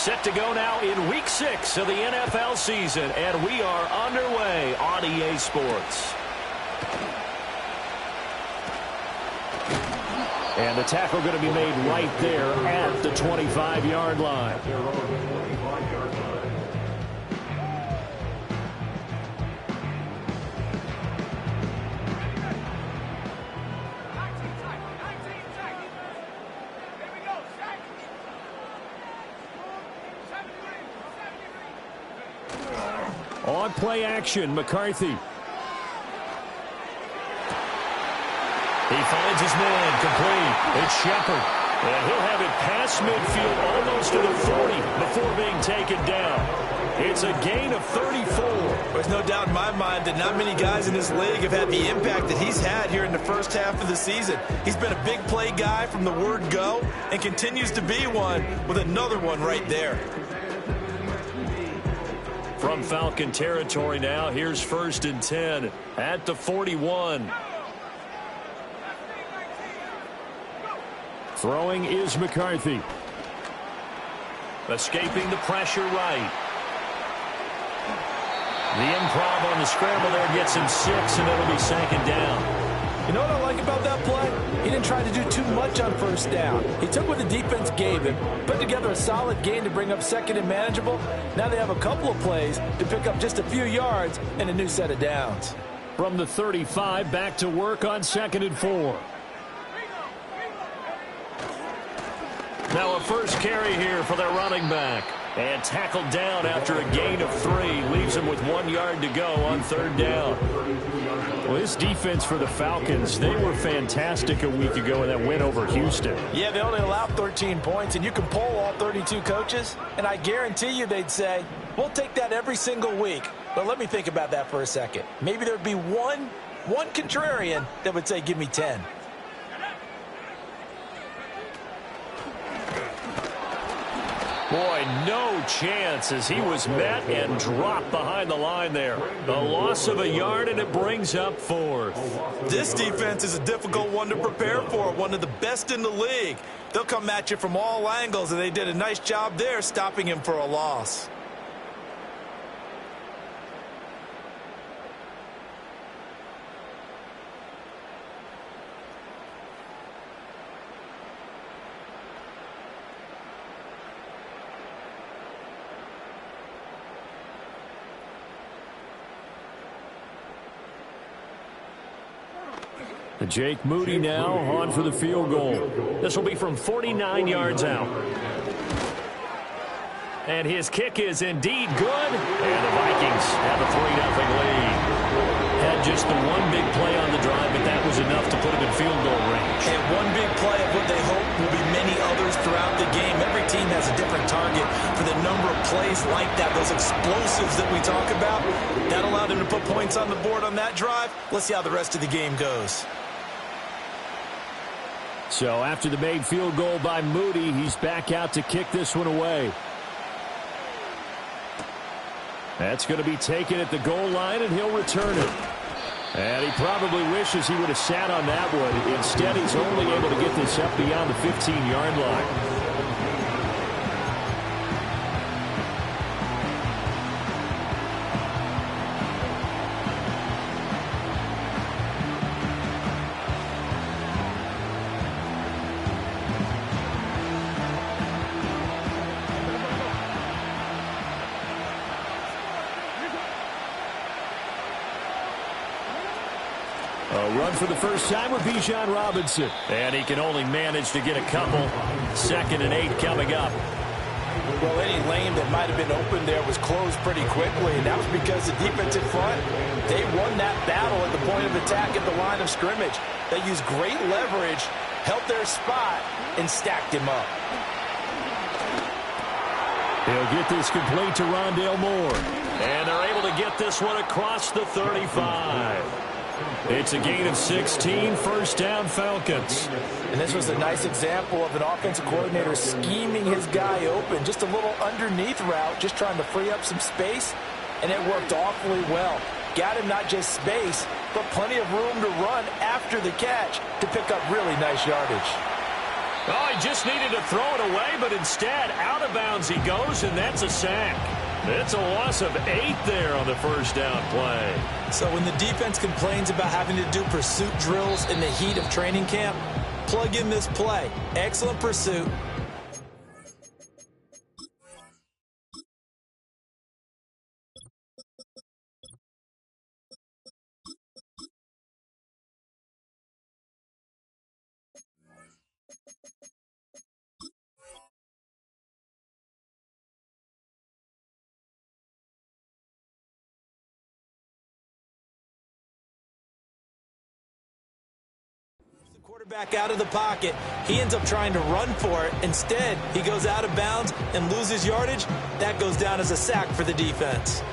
Set to go now in Week 6 of the NFL season, and we are underway on EA Sports. And the tackle going to be made right there at the 25-yard line. On play action, McCarthy. He finds his man, complete. It's Shepard. And he'll have it past midfield almost to the 40 before being taken down. It's a gain of 34. There's no doubt in my mind that not many guys in this league have had the impact that he's had here in the first half of the season. He's been a big play guy from the word go and continues to be one with another one right there. From Falcon territory now, here's 1st and 10 at the 41. Throwing is McCarthy. Escaping the pressure right. The improv on the scramble there gets him 6, and it'll be 2nd down. You know what I like about that play? He didn't try to do too much on 1st down. He took what the defense gave him, put together a solid gain to bring up 2nd and manageable. Now they have a couple of plays to pick up just a few yards and a new set of downs. From the 35, back to work on 2nd and 4. Now a first carry here for their running back. And tackled down after a gain of 3. Leaves him with 1 yard to go on 3rd down. Well, this defense for the Falcons, they were fantastic a week ago in that win over Houston. Yeah, they only allowed 13 points, and you can poll all 32 coaches, and I guarantee you they'd say, we'll take that every single week. But let me think about that for a second. Maybe there'd be one contrarian that would say, give me 10. Boy, no chance as he was met and dropped behind the line there. The loss of a yard, and it brings up 4th. This defense is a difficult one to prepare for, one of the best in the league. They'll come at you from all angles, and they did a nice job there stopping him for a loss. Jake Moody now on for the field goal. This will be from 49 yards out. And his kick is indeed good. And the Vikings have a 3-0 lead. Had just the one big play on the drive, but that was enough to put him in field goal range. And one big play of what they hope will be many others throughout the game. Every team has a different target for the number of plays like that, those explosives that we talk about. That allowed him to put points on the board on that drive. Let's see how the rest of the game goes. So after the made field goal by Moody, he's back out to kick this one away. That's going to be taken at the goal line, and he'll return it. And he probably wishes he would have sat on that one. Instead, he's only able to get this up beyond the 15-yard line. Run for the first time with Bijan Robinson. And he can only manage to get a couple. 2nd and 8 coming up. Well, any lane that might have been open there was closed pretty quickly, and that was because the defense in front, they won that battle at the point of attack at the line of scrimmage. They used great leverage, held their spot, and stacked him up. He'll get this complete to Rondale Moore. And they're able to get this one across the 35. It's a gain of 16, 1st down Falcons. And this was a nice example of an offensive coordinator scheming his guy open. Just a little underneath route, just trying to free up some space, and it worked awfully well. Got him not just space, but plenty of room to run after the catch to pick up really nice yardage. Oh, he just needed to throw it away, but instead, out of bounds he goes, and that's a sack. It's a loss of 8 there on the first down play. So when the defense complains about having to do pursuit drills in the heat of training camp, plug in this play. Excellent pursuit. Quarterback out of the pocket. He ends up trying to run for it. Instead, he goes out of bounds and loses yardage. That goes down as a sack for the defense.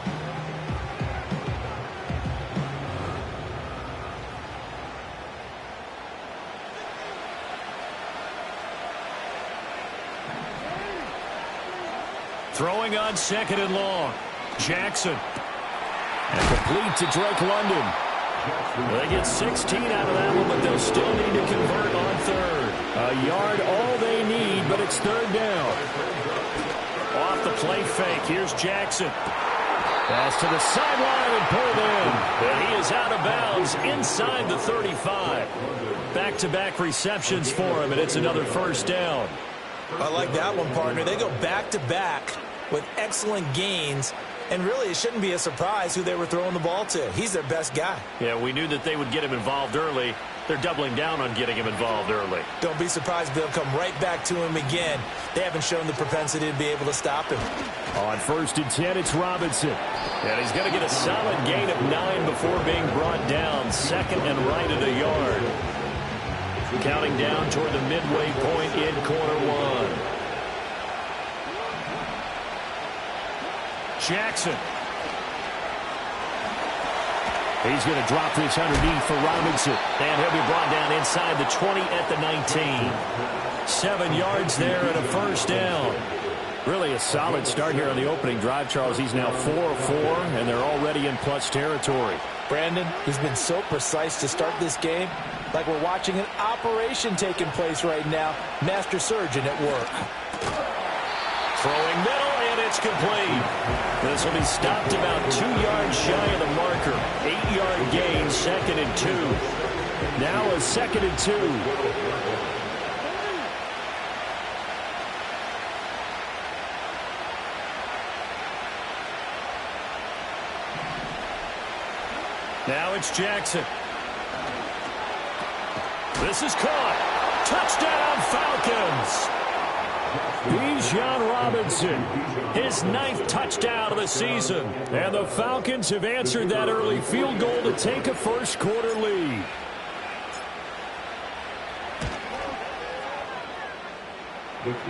Throwing on 2nd and long. Jackson. And complete to Drake London. They get 16 out of that one, but they'll still need to convert on 3rd. A yard all they need, but it's 3rd down. Off the play fake, here's Jackson. Pass to the sideline and pulled in. And he is out of bounds inside the 35. Back-to-back receptions for him, and it's another 1st down. I like that one, partner. They go back-to-back with excellent gains. And really, it shouldn't be a surprise who they were throwing the ball to. He's their best guy. Yeah, we knew that they would get him involved early. They're doubling down on getting him involved early. Don't be surprised if they'll come right back to him again. They haven't shown the propensity to be able to stop him. On 1st and 10, it's Robinson. And he's going to get a solid gain of 9 before being brought down. 2nd and right at a yard. Counting down toward the midway point in quarter 1. Jackson. He's going to drop this underneath for Robinson. And he'll be brought down inside the 20 at the 19. 7 yards there and a 1st down. Really a solid start here on the opening drive, Charles. He's now 4 of 4, and they're already in plus territory. Brandon, he's been so precise to start this game, like we're watching an operation taking place right now. Master surgeon at work. Throwing middle, and it's complete. This will be stopped about 2 yards shy of the marker. 8-yard gain, 2nd and 2. Now a 2nd and 2. Now it's Jackson. This is caught. Touchdown, Falcons. Bijan Robinson, his 9th touchdown of the season. And the Falcons have answered that early field goal to take a first-quarter lead.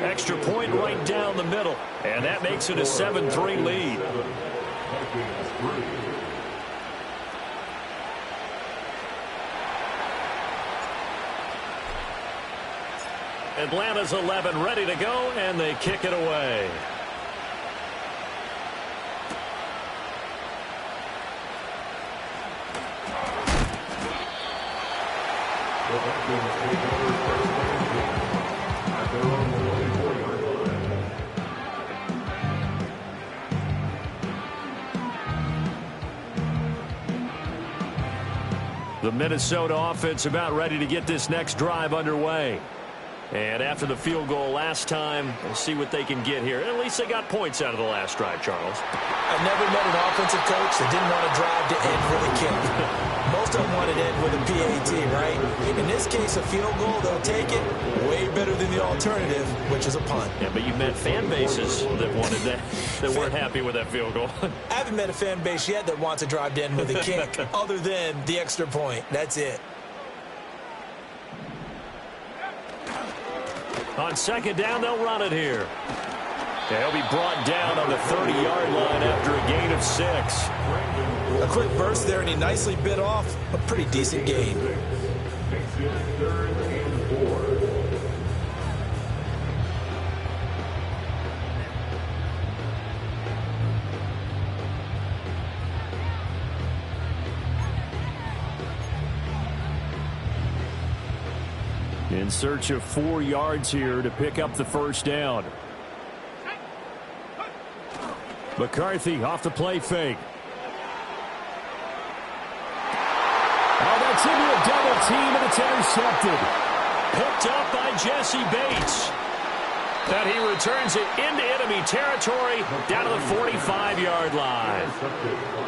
Extra point right down the middle. And that makes it a 7-3 lead. Atlanta's 11 ready to go, and they kick it away. The Minnesota offense about ready to get this next drive underway. And after the field goal last time, we'll see what they can get here. At least they got points out of the last drive, Charles. I've never met an offensive coach that didn't want to drive to end with a kick. Most of them wanted to end with a PAT, right? In this case, a field goal, they'll take it. Way better than the alternative, which is a punt. Yeah, but you've met fan bases that wanted that, that weren't happy with that field goal. I haven't met a fan base yet that wants to drive to end with a kick, other than the extra point. That's it. On 2nd down, they'll run it here. They'll be brought down on the 30-yard line after a gain of 6. A quick burst there, and he nicely bit off a pretty decent gain. In search of 4 yards here to pick up the first down. McCarthy off the play fake. Oh, that's into a double team, and it's intercepted. Picked up by Jesse Bates. And he returns it into enemy territory down to the 45-yard line.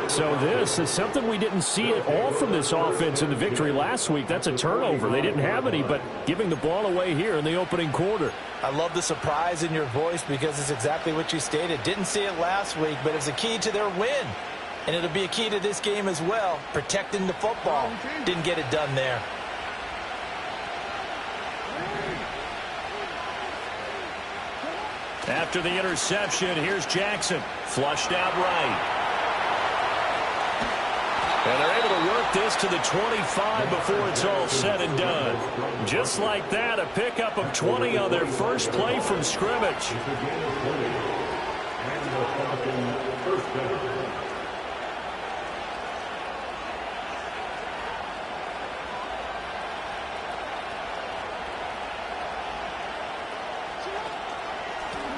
So this is something we didn't see at all from this offense in the victory last week. That's a turnover. They didn't have any, but giving the ball away here in the opening quarter. I love the surprise in your voice because it's exactly what you stated. Didn't see it last week, but it's a key to their win. And it'll be a key to this game as well, protecting the football. Didn't get it done there. After the interception, here's Jackson. Flushed out right. And they're able to work this to the 25 before it's all said and done. Just like that, a pickup of 20 on their first play from scrimmage.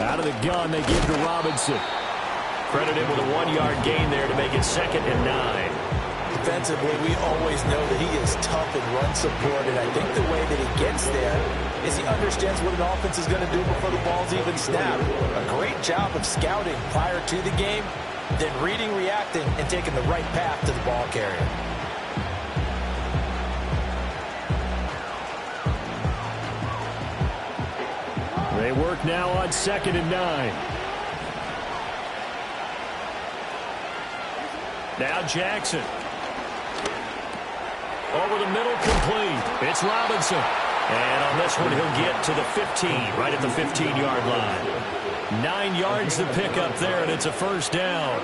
Out of the gun, they give to Robinson. Credit him with a 1-yard gain there to make it 2nd and 9. Defensively, we always know that he is tough in run support, and I think the way that he gets there is he understands what an offense is going to do before the ball's even snapped. A great job of scouting prior to the game, then reading, reacting, and taking the right path to the ball carrier. They work now on 2nd and 9. Now Jackson. Over the middle, complete. It's Robinson. And on this one, he'll get to the 15, right at the 15-yard line. 9 yards to pick up there, and it's a first down.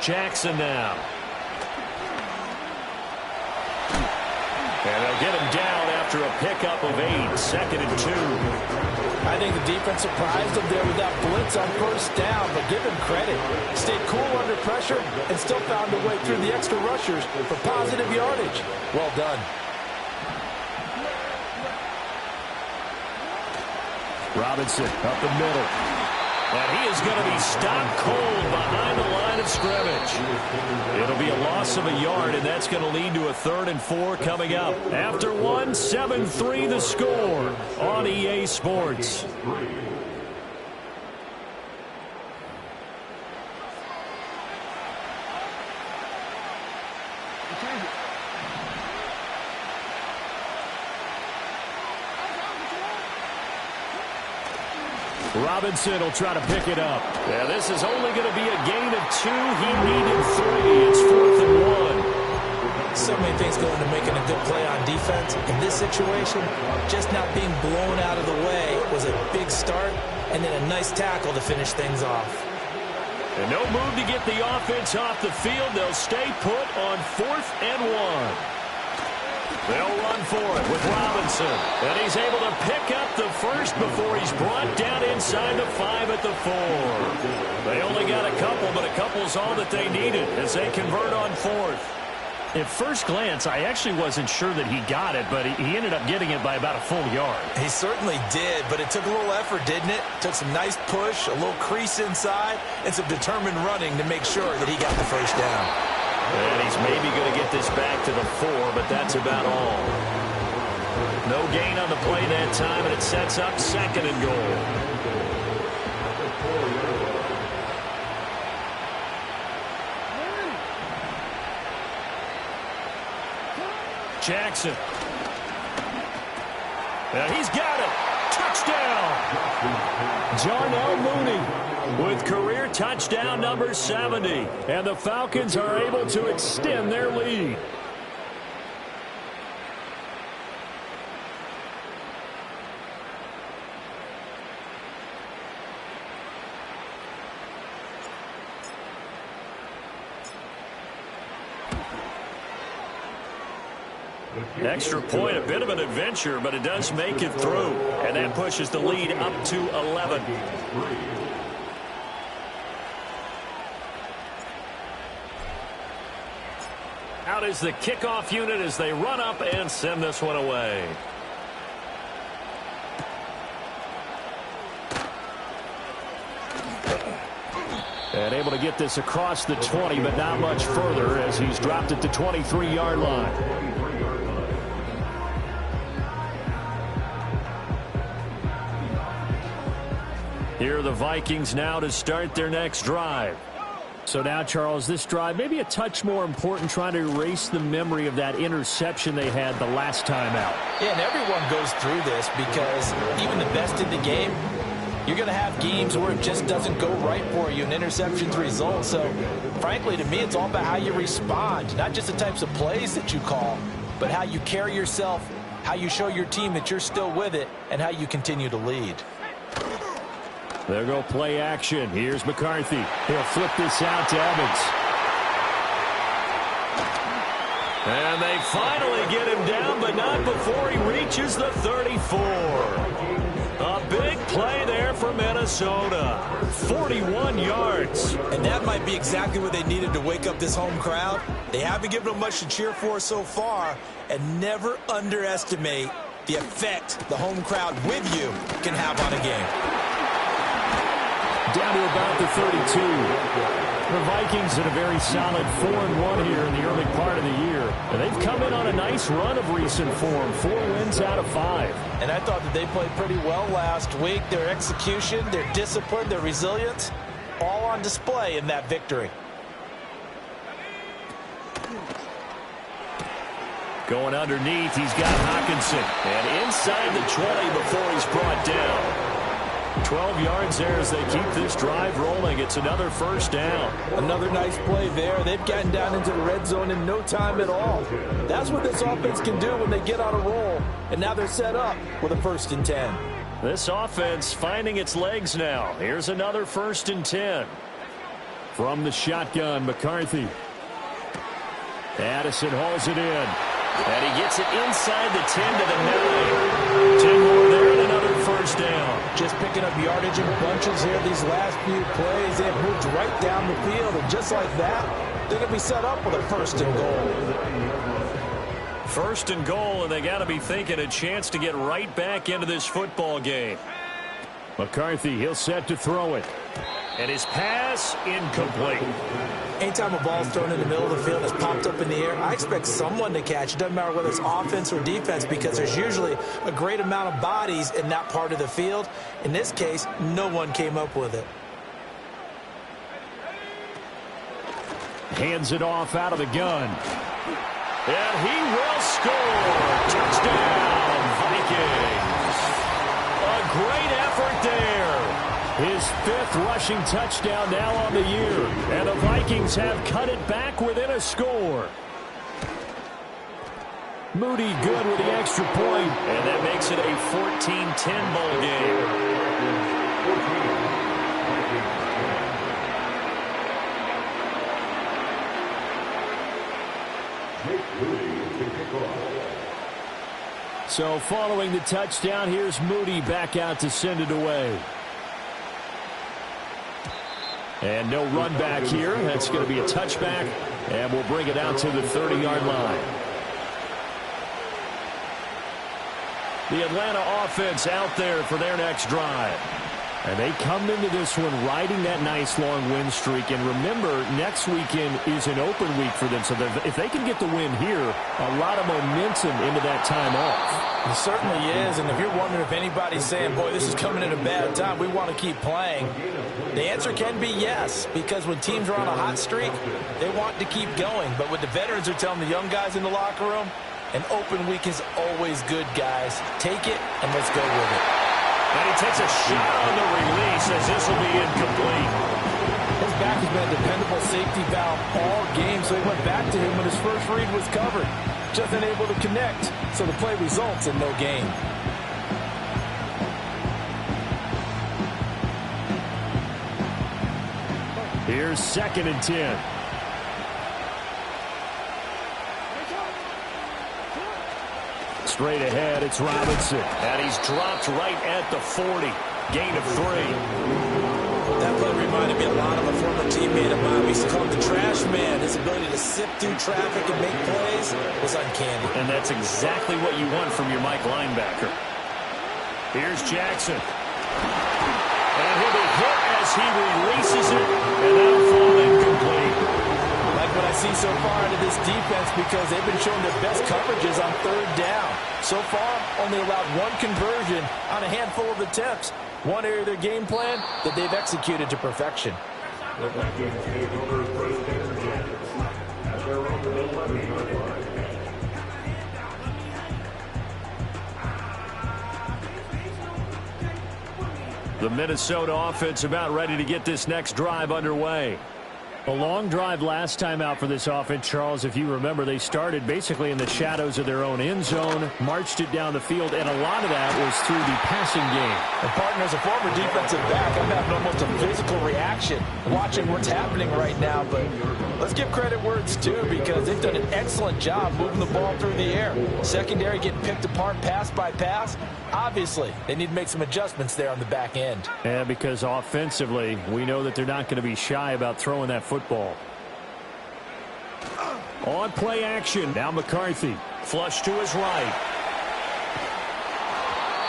Jackson now. And they'll get him down after a pickup of 8, 2nd and 2. I think the defense surprised him there with that blitz on first down, but give him credit. Stayed cool under pressure and still found a way through the extra rushers for positive yardage. Well done. Robinson up the middle. And he is going to be stopped cold behind the line of scrimmage. It'll be a loss of a yard, and that's going to lead to a 3rd and 4 coming up. After one, 7-3 the score on EA Sports. Robinson will try to pick it up. Yeah, this is only going to be a gain of 2. He needed 3. It's 4th and 1. So many things go into making a good play on defense. In this situation, just not being blown out of the way was a big start, and then a nice tackle to finish things off. And no move to get the offense off the field. They'll stay put on 4th and 1. They'll run for it with Robinson. And he's able to pick up the first before he's brought down inside the 5 at the 4. They only got a couple, but a couple's all that they needed as they convert on 4th. At first glance, I actually wasn't sure that he got it, but he ended up getting it by about a full yard. He certainly did, but it took a little effort, didn't it? Took some nice push, a little crease inside, and some determined running to make sure that he got the first down. And he's maybe going to get this back to the 4, but that's about all. No gain on the play that time, and it sets up 2nd and goal. Jackson. And he's got it. Touchdown. Jarnell Mooney with career touchdown number 70. And the Falcons are able to extend their lead. Extra point, a bit of an adventure, but it does make it through. And that pushes the lead up to 11. Out is the kickoff unit as they run up and send this one away. And able to get this across the 20, but not much further as he's dropped it to 23-yard line. Here are the Vikings now to start their next drive. So now, Charles, this drive maybe a touch more important, trying to erase the memory of that interception they had the last time out. Yeah, and everyone goes through this because even the best in the game, you're going to have games where it just doesn't go right for you, and interceptions result. So, frankly, to me, it's all about how you respond, not just the types of plays that you call, but how you carry yourself, how you show your team that you're still with it, and how you continue to lead. There go play action. Here's McCarthy. He'll flip this out to Evans. And they finally get him down, but not before he reaches the 34. A big play there for Minnesota. 41 yards. And that might be exactly what they needed to wake up this home crowd. They haven't given them much to cheer for so far, and never underestimate the effect the home crowd with you can have on a game. Down to about the 32. The Vikings in a very solid 4-1 here in the early part of the year. And they've come in on a nice run of recent form. 4 wins out of 5. And I thought that they played pretty well last week. Their execution, their discipline, their resilience, all on display in that victory. Going underneath, he's got Hockenson. And inside the 20 before he's brought down. 12 yards there as they keep this drive rolling. It's another first down. Another nice play there. They've gotten down into the red zone in no time at all. That's what this offense can do when they get on a roll. And now they're set up with a 1st and 10. This offense finding its legs now. Here's another 1st and 10. From the shotgun, McCarthy. Addison hauls it in. And he gets it inside the 10 to the 9. 10 more there and another first down. Just picking up yardage in bunches here these last few plays. They have moved right down the field, and just like that, they're going to be set up with a 1st and goal. 1st and goal, and they got to be thinking a chance to get right back into this football game. McCarthy, he'll set to throw it. And his pass incomplete. Anytime a ball's thrown in the middle of the field that's popped up in the air, I expect someone to catch. It doesn't matter whether it's offense or defense because there's usually a great amount of bodies in that part of the field. In this case, no one came up with it. Hands it off out of the gun. And he will score. Touchdown, Vikings. A great effort there. His 5th rushing touchdown now on the year. And the Vikings have cut it back within a score. Moody good with the extra point. And that makes it a 14-10 ball game. So following the touchdown, here's Moody back out to send it away. And no run back here. That's going to be a touchback. And we'll bring it out to the 30-yard line. The Atlanta offense out there for their next drive. And they come into this one riding that nice long win streak. And remember, next weekend is an open week for them. So if they can get the win here, a lot of momentum into that time off. It certainly is. And if you're wondering if anybody's saying, boy, this is coming at a bad time, we want to keep playing, the answer can be yes. Because when teams are on a hot streak, they want to keep going. But what the veterans are telling the young guys in the locker room, an open week is always good, guys. Take it and let's go with it. And he takes a shot on the release as this will be incomplete. His back has been a dependable safety valve all game, so he went back to him when his first read was covered. Just unable to connect, so the play results in no gain. Here's 2nd and 10. Straight ahead, it's Robinson. And he's dropped right at the 40. Gain of 3. That play reminded me me a lot of a former teammate of mine. We used to call him the trash man. His ability to sift through traffic and make plays was uncanny. And that's exactly what you want from your Mike linebacker. Here's Jackson. And he'll be hit as he releases it, and that'll fall incomplete. Like what I see so far out of this defense, because they've been showing their best coverages on third down. So far, only allowed one conversion on a handful of attempts. One area of their game plan that they've executed to perfection. The Minnesota offense about ready to get this next drive underway. A long drive last time out for this offense, Charles. If you remember, they started basically in the shadows of their own end zone, marched it down the field, and a lot of that was through the passing game. And partner, as a former defensive back, I'm having almost a physical reaction watching what's happening right now. But let's give credit where it's due, because they've done an excellent job moving the ball through the air. Secondary getting picked apart pass by pass. Obviously, they need to make some adjustments there on the back end. Yeah, because offensively, we know that they're not going to be shy about throwing that football. On play action, now McCarthy. Flush to his right.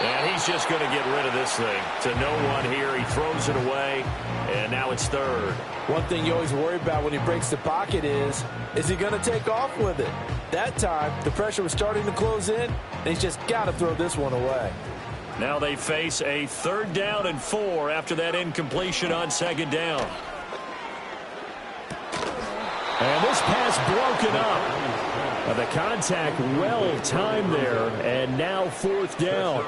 And he's just going to get rid of this thing. To no one here, he throws it away, and now it's third. One thing you always worry about when he breaks the pocket is he going to take off with it? That time, the pressure was starting to close in, and he's just got to throw this one away. Now they face a 3rd down and 4 after that incompletion on 2nd down. And this pass broken up. The contact well timed there, and now 4th down.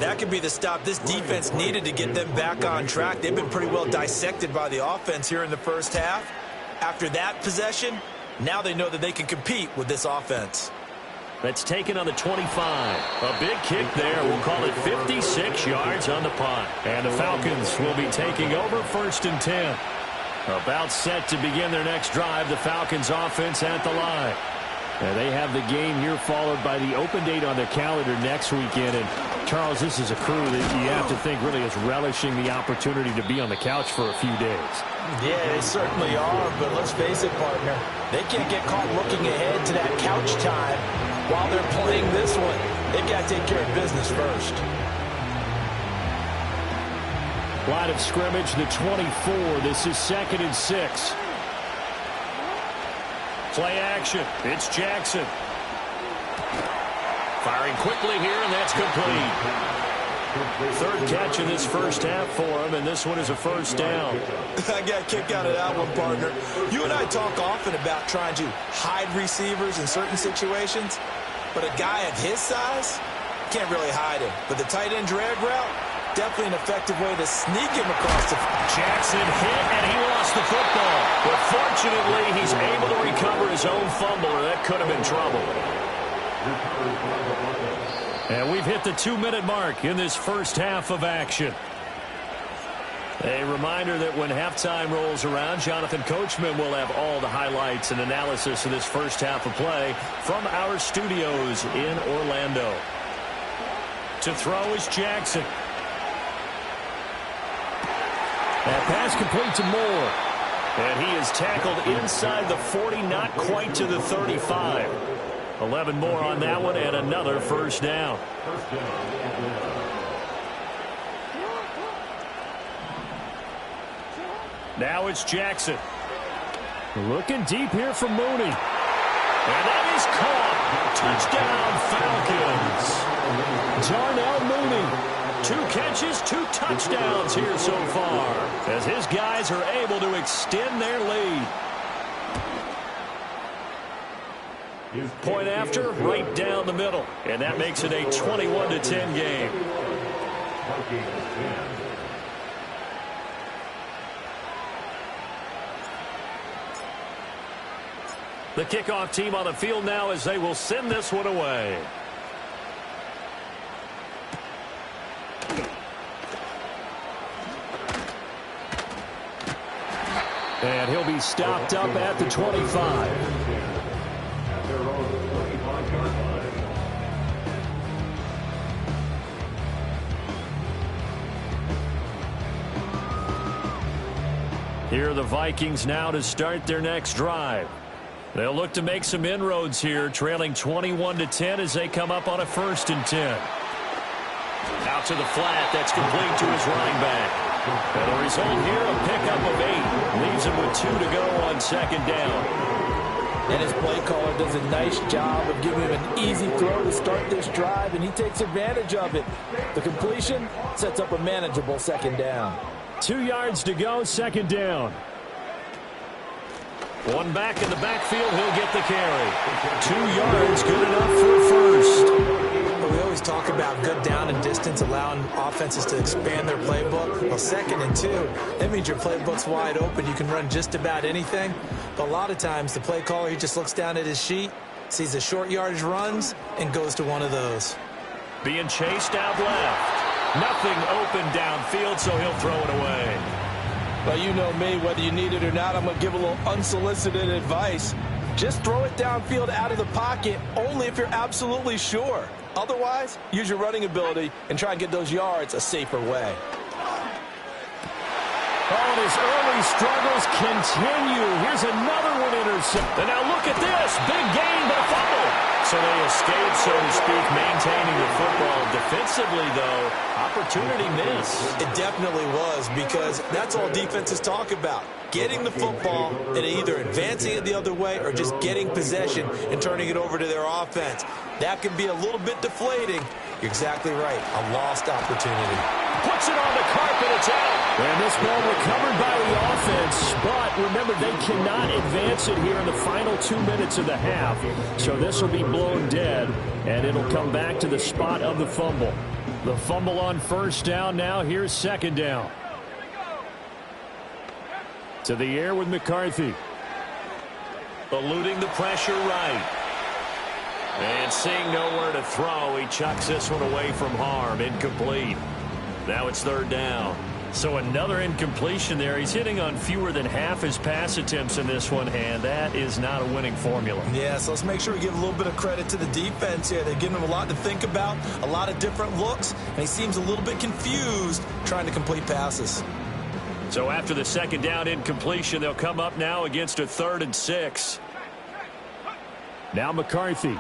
That could be the stop this defense needed to get them back on track. They've been pretty well dissected by the offense here in the first half. After that possession, now they know that they can compete with this offense. That's taken on the 25. A big kick there. We'll call it 56 yards on the punt. And the Falcons will be taking over 1st and 10. About set to begin their next drive. The Falcons offense at the line. And they have the game here followed by the open date on their calendar next weekend. And, Charles, this is a crew that you have to think really is relishing the opportunity to be on the couch for a few days. Yeah, they certainly are, but let's face it, partner. They can't get caught looking ahead to that couch time while they're playing this one. They've got to take care of business first. Line of scrimmage, the 24. This is 2nd and 6. Play action. It's Jackson. Firing quickly here, and that's complete. 3rd catch in this first half for him, and this one is a 1st down. I got a kick out of that one, partner. You and I talk often about trying to hide receivers in certain situations, but a guy of his size can't really hide him. But the tight end drag route, definitely an effective way to sneak him across the... Jackson hit, and he lost the football. But fortunately, he's able to recover his own fumble, or that could have been trouble. And we've hit the 2-minute mark in this first half of action. A reminder that when halftime rolls around, Jonathan Coachman will have all the highlights and analysis of this first half of play from our studios in Orlando. To throw is Jackson. That pass complete to Moore. And he is tackled inside the 40, not quite to the 35. 11 more on that one, and another 1st down. Now it's Jackson. Looking deep here for Mooney. And that is caught. Touchdown, Falcons. Darnell Mooney. 2 catches, 2 touchdowns here so far, as his guys are able to extend their lead. Point after, right down the middle, and that makes it a 21-10 game. The kickoff team on the field now as they will send this one away. And he'll be stopped up at the 25. Here are the Vikings now to start their next drive. They'll look to make some inroads here, trailing 21-10 as they come up on a 1st and 10. Out to the flat. That's complete to his running back. And the result here, a pickup of 8. Leaves him with 2 to go on 2nd down. And his play caller does a nice job of giving him an easy throw to start this drive, and he takes advantage of it. The completion sets up a manageable 2nd down. 2 yards to go, 2nd down. One back in the backfield, he'll get the carry. 2 yards, good enough for a first. Well, we always talk about good down and distance, allowing offenses to expand their playbook. Well, 2nd and 2, that means your playbook's wide open. You can run just about anything. But a lot of times, the play caller, he just looks down at his sheet, sees the short yardage runs, and goes to one of those. Being chased out left. Nothing open downfield, so he'll throw it away. Well, you know me, whether you need it or not, I'm going to give a little unsolicited advice. Just throw it downfield out of the pocket, only if you're absolutely sure. Otherwise, use your running ability and try and get those yards a safer way. Oh, and his early struggles continue. Here's another one intercepted. And now look at this. Big gain, but a fumble. So they escape, so to speak, maintaining the football. Defensively, though, opportunity missed. It definitely was, because that's all defenses talk about. Getting the football and either advancing it the other way or just getting possession and turning it over to their offense. That can be a little bit deflating. You're exactly right. A lost opportunity. Puts it on the carpet. It's out. And this ball recovered by the offense. But remember, they cannot advance it here in the final 2 minutes of the half. So this will be blown dead, and it'll come back to the spot of the fumble. The fumble on 1st down now. Here's 2nd down. To the air with McCarthy. Eluding the pressure right. And seeing nowhere to throw, he chucks this one away from harm. Incomplete. Now it's 3rd down. So another incompletion there. He's hitting on fewer than half his pass attempts in this one, and that is not a winning formula. Yeah, so let's make sure we give a little bit of credit to the defense here. They're giving him a lot to think about, a lot of different looks, and he seems a little bit confused trying to complete passes. So after the 2nd down incompletion, they'll come up now against a 3rd and 6. Now McCarthy.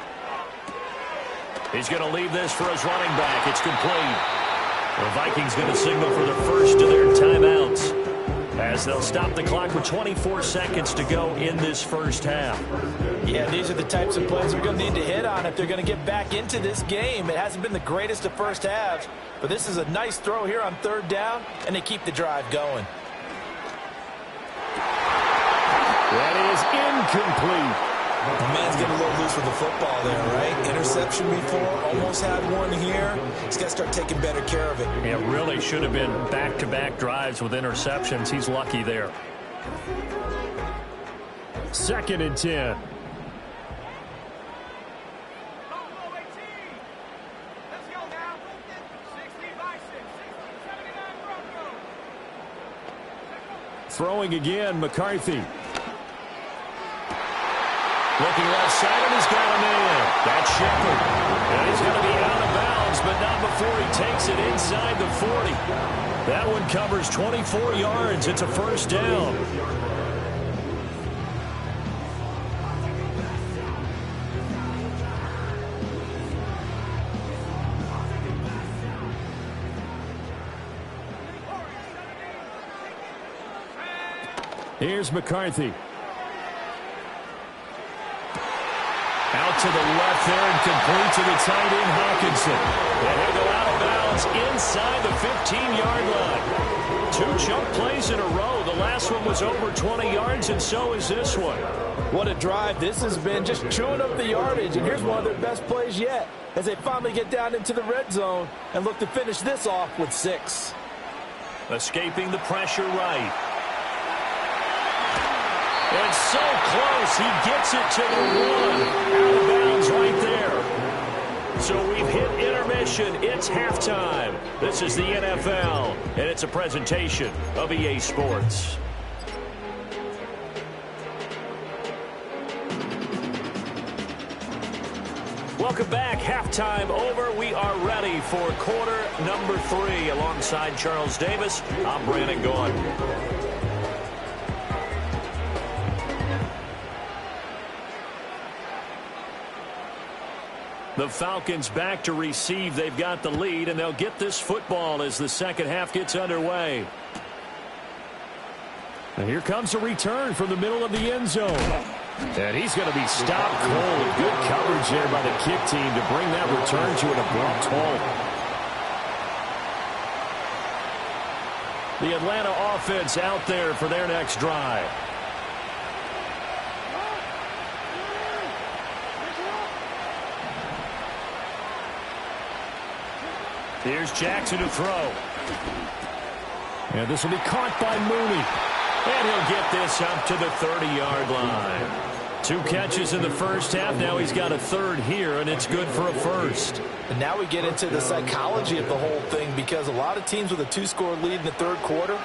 He's going to leave this for his running back. It's complete. The Vikings going to signal for the first of their timeouts as they'll stop the clock with 24 seconds to go in this 1st half. Yeah, these are the types of plays we're going to need to hit on if they're going to get back into this game. It hasn't been the greatest of 1st halves, but this is a nice throw here on 3rd down, and they keep the drive going. That is incomplete. The man's getting a little loose with the football there, right? Interception before, almost had one here. He's got to start taking better care of it. It really should have been back-to-back drives with interceptions. He's lucky there. 2nd and 10. Throwing again, McCarthy. Looking left side, and he's got a man. That's Shepard. And he's going to be out of bounds, but not before he takes it inside the 40. That one covers 24 yards. It's a 1st down. Here's McCarthy. Out to the left there and complete to the tight end, Hawkinson. And he'll go out of bounds inside the 15-yard line. 2 chunk plays in a row. The last one was over 20 yards, and so is this one. What a drive this has been, just chewing up the yardage. And here's one of their best plays yet as they finally get down into the red zone and look to finish this off with 6. Escaping the pressure right. And so close, he gets it to the 1. Out of bounds right there. So we've hit intermission. It's halftime. This is the NFL, and it's a presentation of EA Sports. Welcome back. Halftime over. We are ready for quarter number 3. Alongside Charles Davis, I'm Brandon Gaudin. The Falcons back to receive. They've got the lead, and they'll get this football as the second half gets underway. And here comes a return from the middle of the end zone. And he's going to be stopped cold. Good coverage there by the kick team to bring that return to an abrupt halt. The Atlanta offense out there for their next drive. Here's Jackson to throw. And this will be caught by Mooney. And he'll get this up to the 30-yard line. 2 catches in the first half. Now he's got a third here, and it's good for a first. And now we get into the psychology of the whole thing, because a lot of teams with a 2-score lead in the third quarter,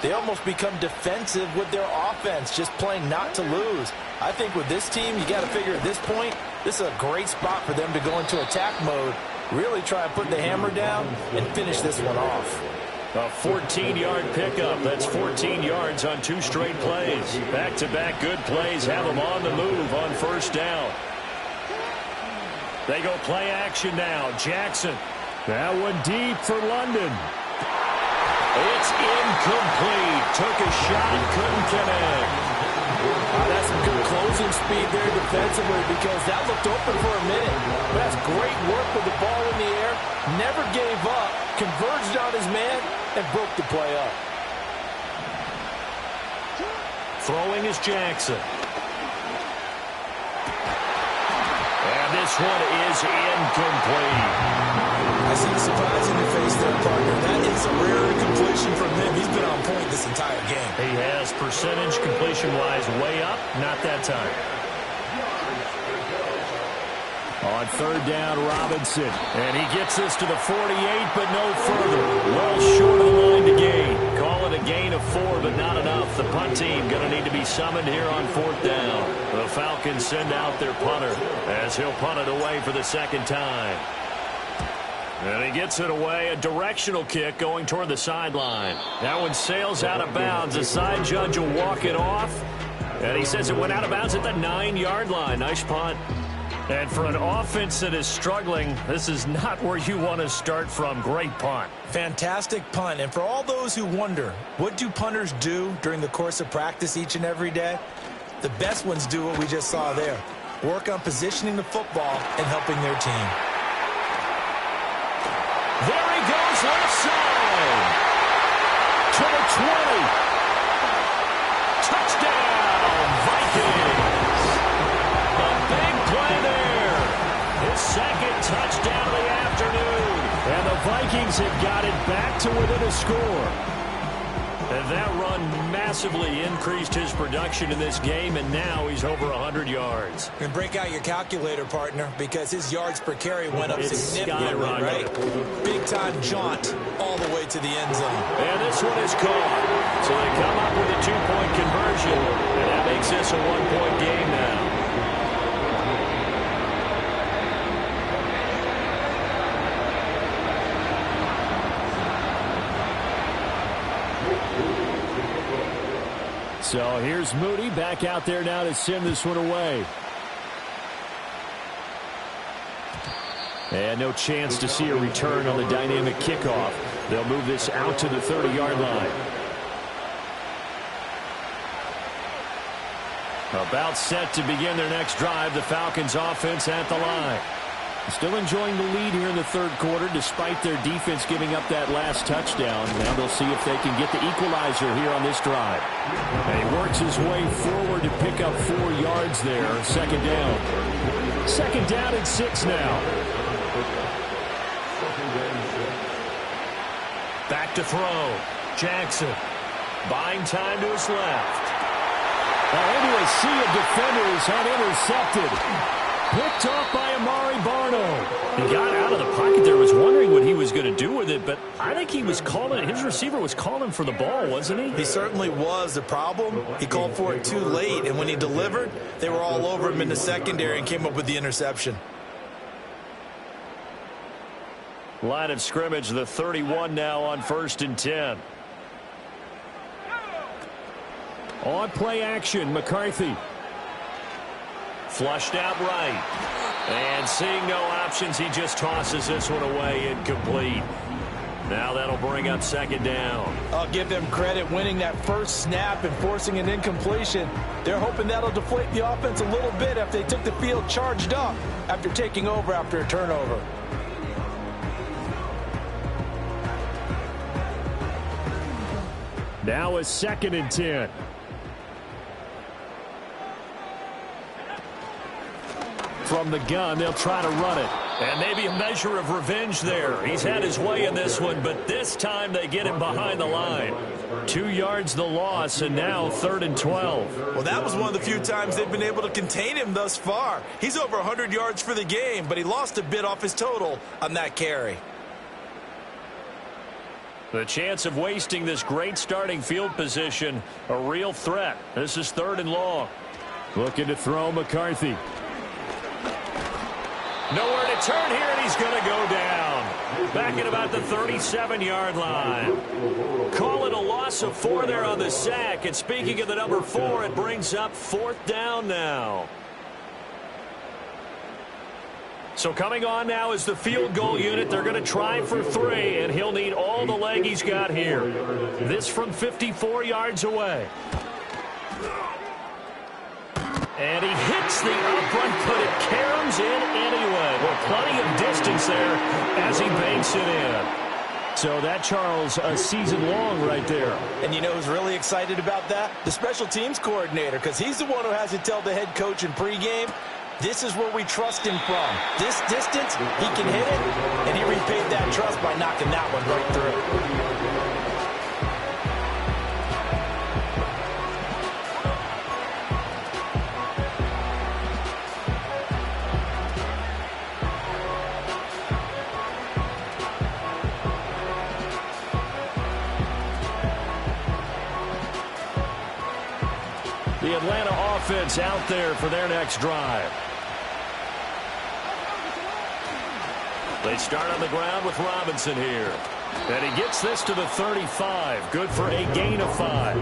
they almost become defensive with their offense, just playing not to lose. I think with this team, you got to figure at this point, this is a great spot for them to go into attack mode, really try and put the hammer down and finish this one off. A 14-yard pickup. That's 14 yards on 2 straight plays. Back-to-back good plays have them on the move on first down. They go play action now. Jackson. That one deep for London. It's incomplete. Took a shot, couldn't connect. That's some good closing speed there defensively, because that looked open for a minute. But that's great work with the ball in the air. Never gave up. Converged on his man and broke the play up. Throwing is Jackson. And this one is incomplete. I see the surprise in your face there, partner. That is a rare completion from him. He's been on point this entire game. He has percentage completion-wise way up. Not that time. On third down, Robinson. And he gets this to the 48, but no further. Well short of the line to gain. Call it a gain of 4, but not enough. The punt team going to need to be summoned here on fourth down. The Falcons send out their punter as he'll punt it away for the second time. And he gets it away, a directional kick going toward the sideline. That one sails out of bounds. The side judge will walk it off. And he says it went out of bounds at the 9-yard line. Nice punt. And for an offense that is struggling, this is not where you want to start from. Great punt. Fantastic punt. And for all those who wonder, what do punters do during the course of practice each and every day? The best ones do what we just saw there. Work on positioning the football and helping their team. There he goes, left side. To the 20. Touchdown, Vikings. A big play there. His second touchdown of the afternoon. And the Vikings have got it back to within a score. And that run massively increased his production in this game, and now he's over 100 yards. And break out your calculator, partner, because his yards per carry went up significantly, right? Big-time jaunt all the way to the end zone. And this one is caught. So they come up with a 2-point conversion, and that makes this a 1-point game now. So here's Moody back out there now to send this one away. And no chance to see a return on the dynamic kickoff. They'll move this out to the 30-yard line. About set to begin their next drive. The Falcons offense at the line. Still enjoying the lead here in the third quarter despite their defense giving up that last touchdown. Now they'll see if they can get the equalizer here on this drive. And he works his way forward to pick up 4 yards there. Second down. Second down and 6 now. Back to throw. Jackson buying time to his left. Into a sea of defenders, unintercepted. Picked off by Amari Barno. He got out of the pocket there, was wondering what he was going to do with it, but I think he was calling, his receiver was calling for the ball, wasn't he? He certainly was. The problem, he called for it too late, and when he delivered, they were all over him in the secondary and came up with the interception. Line of scrimmage, the 31 now on 1st and 10. On play action, McCarthy. Flushed out right. And seeing no options, he just tosses this one away incomplete. Now that'll bring up second down. I'll give them credit winning that first snap and forcing an incompletion. They're hoping that'll deflate the offense a little bit if they took the field charged up after taking over after a turnover. Now a 2nd and 10. From the gun, they'll try to run it. And maybe a measure of revenge there. He's had his way in this one, but this time they get him behind the line. 2 yards the loss, and now 3rd and 12. Well, that was one of the few times they've been able to contain him thus far. He's over 100 yards for the game, but he lost a bit off his total on that carry. The chance of wasting this great starting field position, a real threat. This is 3rd and long. Looking to throw McCarthy. Nowhere to turn here, and he's going to go down. Back at about the 37-yard line. Call it a loss of 4 there on the sack. And speaking of the number 4, it brings up 4th down now. So coming on now is the field goal unit. They're going to try for 3, and he'll need all the leg he's got here. This from 54 yards away. And he hits the upright, but it caroms in anyway. Well, plenty of distance there as he banks it in. So that, Charles, a season long right there. And you know who's really excited about that? The special teams coordinator, because he's the one who has to tell the head coach in pregame, this is where we trust him from. This distance, he can hit it, and he repaid that trust by knocking that one right through. The Atlanta offense out there for their next drive. They start on the ground with Robinson here. And he gets this to the 35. Good for a gain of 5.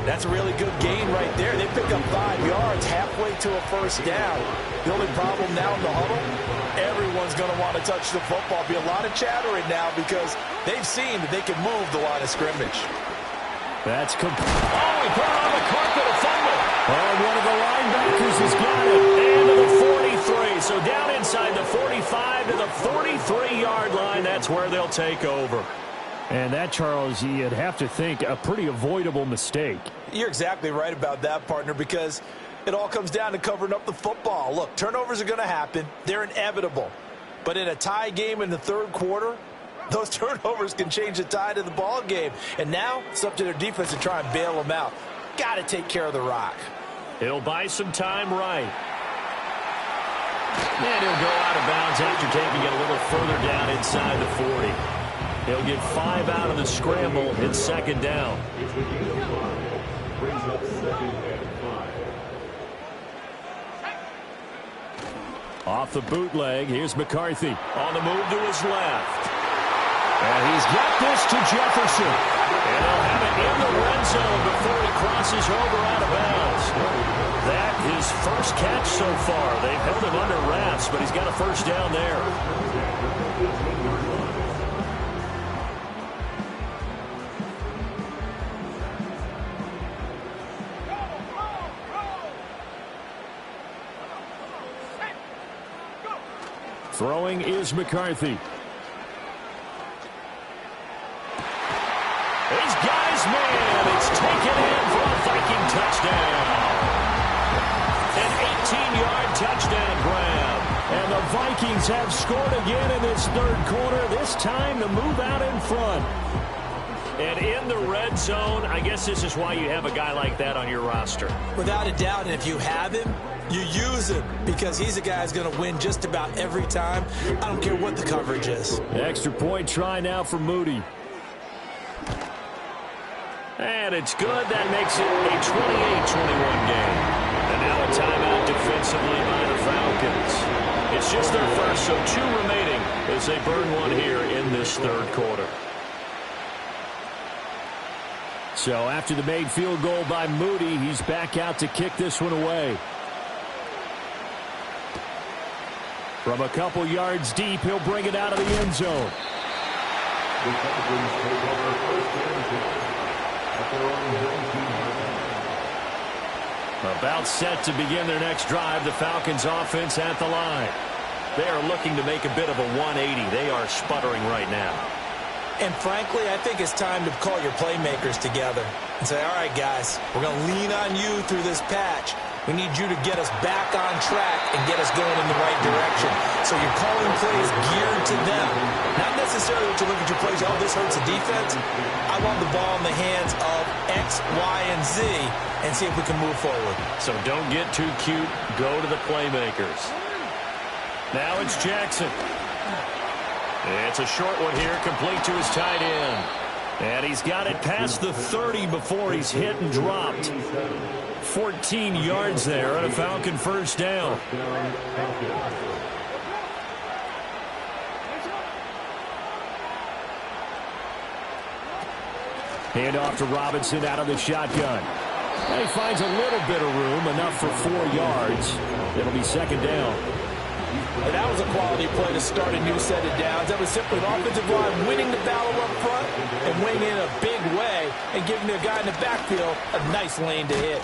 That's a really good gain right there. They pick up 5 yards halfway to a first down. The only problem now in the huddle, everyone's going to want to touch the football. Be a lot of chattering now because they've seen that they can move the line of scrimmage. That's complete. Oh, he put it on the carpet, a fumble. Oh, one of the linebackers has got it. And to the 43. So down inside the 45 to the 43-yard line. That's where they'll take over. And that, Charles, you'd have to think a pretty avoidable mistake. You're exactly right about that, partner, because it all comes down to covering up the football. Look, turnovers are going to happen. They're inevitable. But in a tie game in the 3rd quarter, those turnovers can change the tide of the ball game. And now it's up to their defense to try and bail them out. Got to take care of the rock. He'll buy some time right. And he'll go out of bounds after taking it a little further down inside the 40. He'll get 5 out of the scramble. It's 2nd down. Off the bootleg, here's McCarthy. On the move to his left. And he's got this to Jefferson. And he'll have it in the red zone before he crosses over out of bounds. That his first catch so far. They've held him under wraps, but he's got a first down there. Throwing is McCarthy. He's got his man. It's taken in for a Viking touchdown. An 18-yard touchdown grab. And the Vikings have scored again in this 3rd quarter. This time to move out in front. And in the red zone, I guess this is why you have a guy like that on your roster. Without a doubt, and if you have him, you use him because he's a guy who's going to win just about every time. I don't care what the coverage is. Extra point try now for Moody. And it's good. That makes it a 28-21 game. And now a timeout defensively by the Falcons. It's just their first, so 2 remaining as they burn one here in this 3rd quarter. So after the made field goal by Moody, he's back out to kick this one away. From a couple yards deep, he'll bring it out of the end zone. About set to begin their next drive, the Falcons offense at the line. They are looking to make a bit of a 180. They are sputtering right now. And frankly, I think it's time to call your playmakers together and say, all right, guys, we're going to lean on you through this patch. We need you to get us back on track and get us going in the right direction. So you're calling plays geared to them. Not necessarily that you look at your plays, oh, this hurts the defense. I want the ball in the hands of X, Y, and Z and see if we can move forward. So don't get too cute. Go to the playmakers. Now it's Jackson. It's a short one here, complete to his tight end. And he's got it past the 30 before he's hit and dropped. 14 yards there on a Falcon first down. Hand off to Robinson out of the shotgun. And he finds a little bit of room, enough for 4 yards. It'll be second down. And that was a quality play to start a new set of downs. That was simply an offensive line winning the battle up front and winning in a big way and giving their guy in the backfield a nice lane to hit.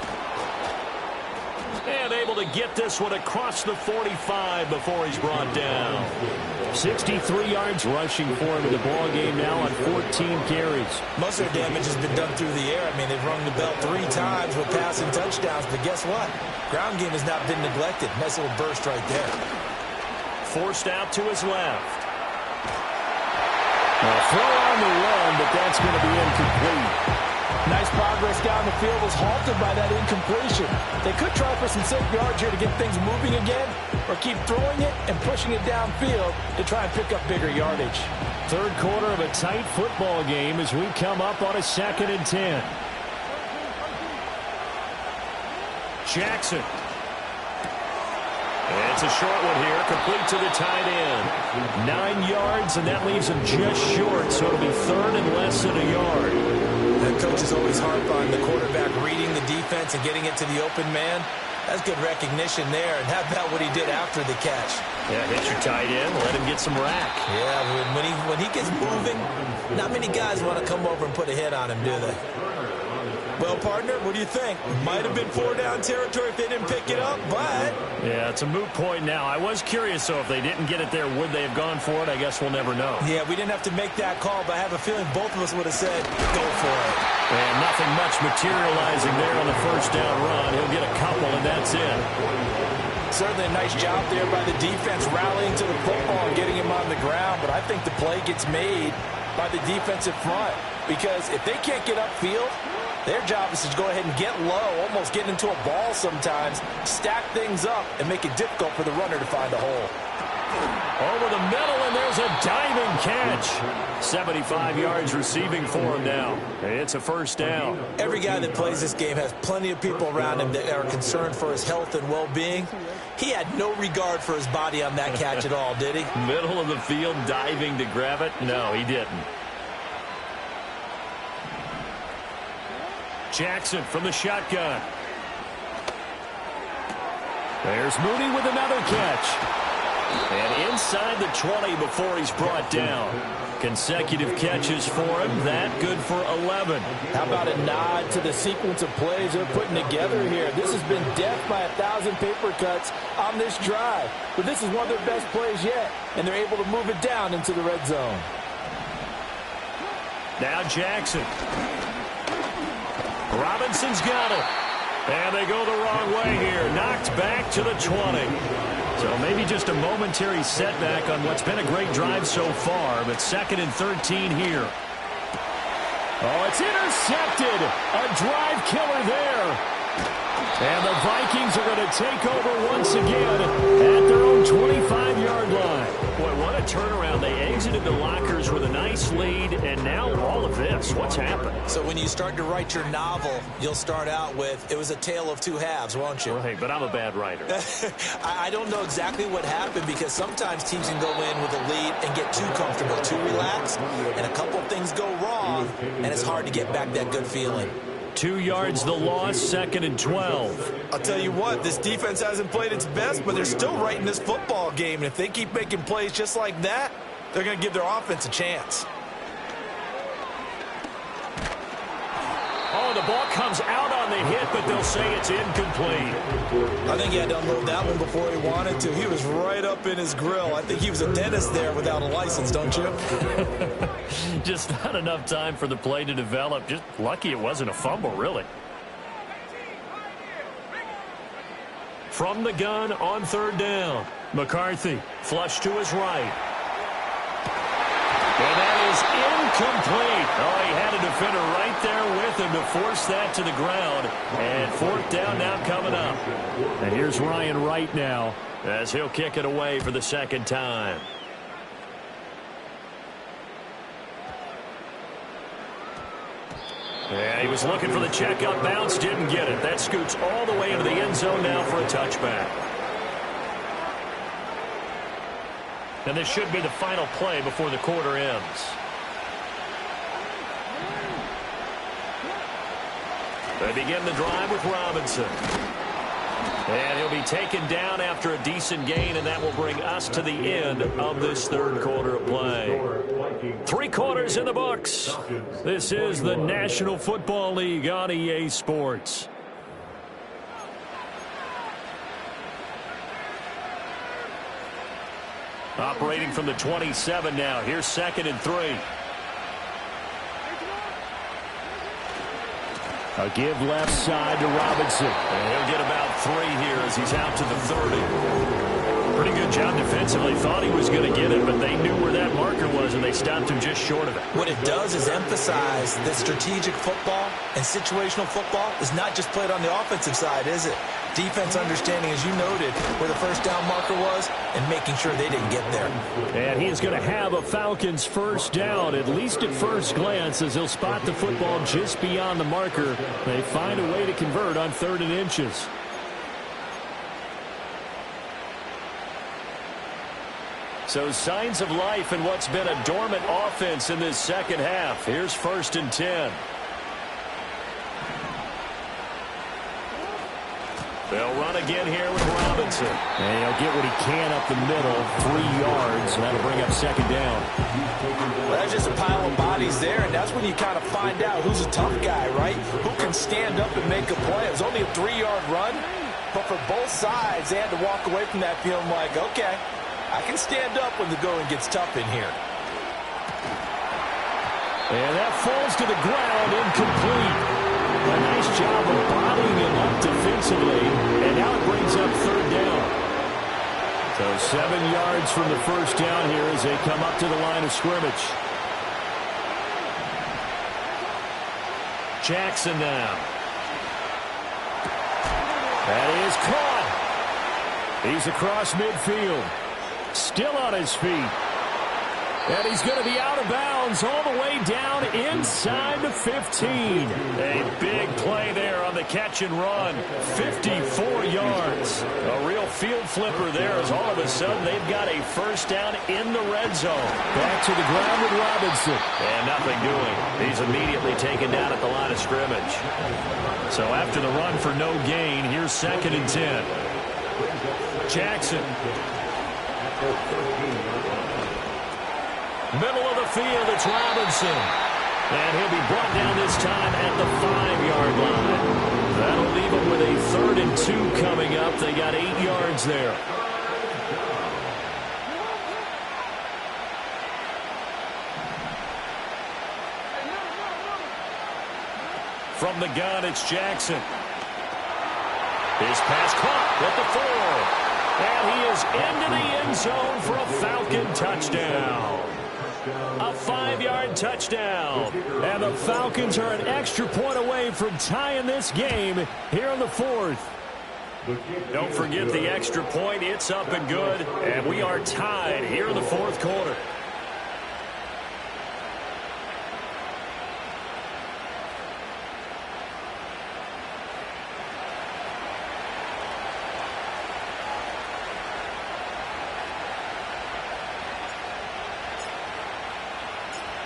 And able to get this one across the 45 before he's brought down. 63 yards rushing for him in the ball game now on 14 carries. Most of their damage has been done through the air. I mean, they've rung the bell 3 times with passing touchdowns, but guess what? Ground game has not been neglected. Nice little burst right there. Forced out to his left. A throw on the run, but that's going to be incomplete. Nice progress down the field was halted by that incompletion. They could try for some safe yards here to get things moving again, or keep throwing it and pushing it downfield to try and pick up bigger yardage. Third quarter of a tight football game as we come up on a 2nd and 10. Jackson. It's a short one here, complete to the tight end. 9 yards, and that leaves him just short, so it'll be third and less than a yard. The coaches always harp on the quarterback reading the defense and getting it to the open man. That's good recognition there, and how about what he did after the catch? Yeah, hit your tight end, let him get some rack. Yeah, when he gets moving, not many guys want to come over and put a hit on him, do they? Well, partner, what do you think? Might have been 4-down territory if they didn't pick it up, but... Yeah, it's a moot point now. I was curious, though, if they didn't get it there, would they have gone for it? I guess we'll never know. Yeah, we didn't have to make that call, but I have a feeling both of us would have said, go for it. And nothing much materializing there on the first down run. He'll get a couple, and that's it. Certainly a nice job there by the defense rallying to the football and getting him on the ground, but I think the play gets made by the defensive front, because if they can't get upfield, their job is to go ahead and get low, almost get into a ball sometimes, stack things up, and make it difficult for the runner to find a hole. Over the middle, and there's a diving catch. 75 yards receiving for him now. It's a first down. Every guy that plays this game has plenty of people around him that are concerned for his health and well-being. He had no regard for his body on that catch at all, did he? Middle of the field, diving to grab it? No, he didn't. Jackson from the shotgun. There's Mooney with another catch. And inside the 20 before he's brought down. Consecutive catches for him. That good for 11. How about a nod to the sequence of plays they're putting together here? This has been death by 1,000 paper cuts on this drive. But this is one of their best plays yet. And they're able to move it down into the red zone. Now Jackson. Robinson's got it. And they go the wrong way here. Knocked back to the 20. So maybe just a momentary setback on what's been a great drive so far. But 2nd and 13 here. Oh, it's intercepted. A drive killer there. And the Vikings are going to take over once again at their own 25-yard line. Boy, what a turnaround. They exited the lockers with a nice lead, and now all of this. What's happened? So when you start to write your novel, you'll start out with, it was a tale of two halves, won't you? Right, but I'm a bad writer. I don't know exactly what happened, because sometimes teams can go in with a lead and get too comfortable, too relaxed, and a couple things go wrong, and it's hard to get back that good feeling. 2 yards the loss, 2nd and 12. I'll tell you what, this defense hasn't played its best, but they're still right in this football game. And if they keep making plays just like that, they're going to give their offense a chance. Oh, the ball comes out on the hit, but they'll say it's incomplete. I think he had to unload that one before he wanted to. He was right up in his grill. I think he was a dentist there without a license, don't you? Just not enough time for the play to develop. Just lucky it wasn't a fumble, really. From the gun on 3rd down. McCarthy, flush to his right. And that is incomplete. Oh, he had a defender right there with him to force that to the ground. And 4th down now coming up. And here's Ryan Wright now as he'll kick it away for the 2nd time. Yeah, he was looking for the check-up bounce, didn't get it. That scoots all the way into the end zone now for a touchback. And this should be the final play before the quarter ends. They begin the drive with Robinson. And he'll be taken down after a decent gain, and that will bring us to the end of this 3rd quarter of play. 3 quarters in the books. This is the National Football League on EA Sports. Operating from the 27 now. Here's 2nd and 3. A give left side to Robinson. And he'll get about 3 here as he's out to the 30. Pretty good job defensively. Thought he was going to get it, but they knew where that marker was, and they stopped him just short of it. What it does is emphasize that strategic football and situational football is not just played on the offensive side, is it? Defense understanding, as you noted, where the 1st down marker was and making sure they didn't get there. And he is going to have a Falcons 1st down, at least at first glance, as he'll spot the football just beyond the marker. They find a way to convert on 3rd and inches. So signs of life in what's been a dormant offense in this 2nd half. Here's 1st and 10. They'll run again here with Robinson. And he'll get what he can up the middle, 3 yards, and that'll bring up 2nd down. Well, that's just a pile of bodies there, and that's when you kind of find out who's a tough guy, right? Who can stand up and make a play. It was only a 3-yard run, but for both sides, they had to walk away from that feeling like, okay, I can stand up when the going gets tough in here. And that falls to the ground, incomplete. A nice job of bottling him up defensively, and now it brings up 3rd down. So 7 yards from the 1st down here as they come up to the line of scrimmage. Jackson now. That is caught. He's across midfield. Still on his feet. And he's going to be out of bounds all the way down inside the 15. A big play there on the catch and run. 54 yards. A real field flipper there as all of a sudden they've got a 1st down in the red zone. Back to the ground with Robinson. And nothing doing. He's immediately taken down at the line of scrimmage. So after the run for no gain, here's 2nd and 10. Jackson. Middle of the field, it's Robinson. And he'll be brought down this time at the 5-yard line. That'll leave him with a 3rd and 2 coming up. They got 8 yards there. From the gun, it's Jackson. His pass caught at the 4. And he is into the end zone for a Falcon touchdown. A 5-yard touchdown. And the Falcons are an extra point away from tying this game here in the 4th. Don't forget the extra point. It's up and good. And we are tied here in the 4th quarter.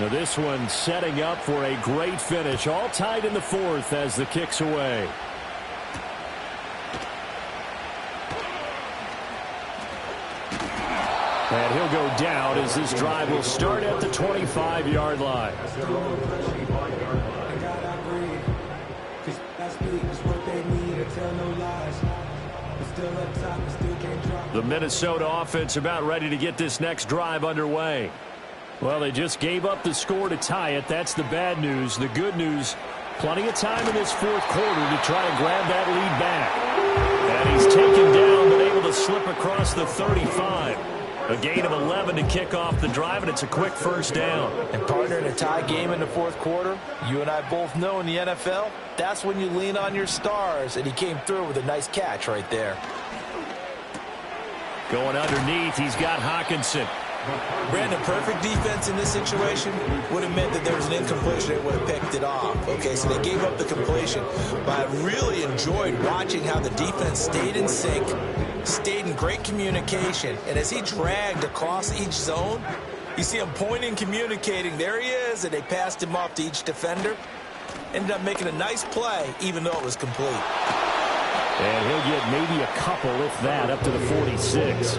Now this one setting up for a great finish. All tied in the fourth as the kick's away. And he'll go down as this drive will start at the 25-yard line. The Minnesota offense about ready to get this next drive underway. Well, they just gave up the score to tie it. That's the bad news. The good news, plenty of time in this fourth quarter to try and grab that lead back. And he's taken down, but able to slip across the 35. A gain of 11 to kick off the drive, and it's a quick first down. And partner, in a tie game in the fourth quarter, you and I both know in the NFL, that's when you lean on your stars, and he came through with a nice catch right there. Going underneath, he's got Hawkinson. Brandon, perfect defense in this situation would have meant that there was an incompletion that would have picked it off. Okay, so they gave up the completion. But I really enjoyed watching how the defense stayed in sync, stayed in great communication, and as he dragged across each zone, you see him pointing, communicating. There he is, and they passed him off to each defender. Ended up making a nice play, even though it was complete. And he'll get maybe a couple, if that, up to the 46.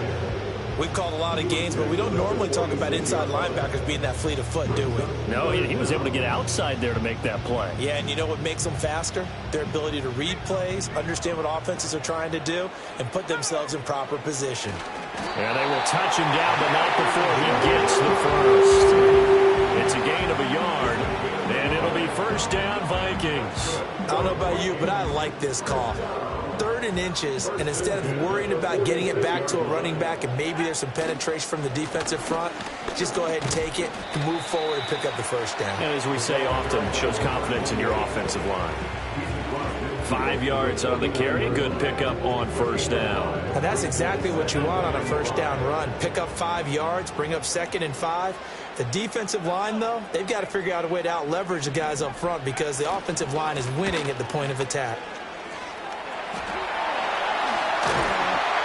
We've called a lot of games, but we don't normally talk about inside linebackers being that fleet of foot, do we? No, he was able to get outside there to make that play. Yeah, and you know what makes them faster? Their ability to read plays, understand what offenses are trying to do, and put themselves in proper position. And they will touch him down, but not before he gets the first. It's a gain of a yard, and it'll be first down Vikings. I don't know about you, but I like this call. 3rd and inches, and instead of worrying about getting it back to a running back and maybe there's some penetration from the defensive front, just go ahead and take it, move forward, and pick up the first down. And as we say often, it shows confidence in your offensive line. 5 yards on the carry, good pickup on first down. And that's exactly what you want on a first down run. Pick up 5 yards, bring up 2nd and 5. The defensive line, though, they've got to figure out a way to out-leverage the guys up front because the offensive line is winning at the point of attack.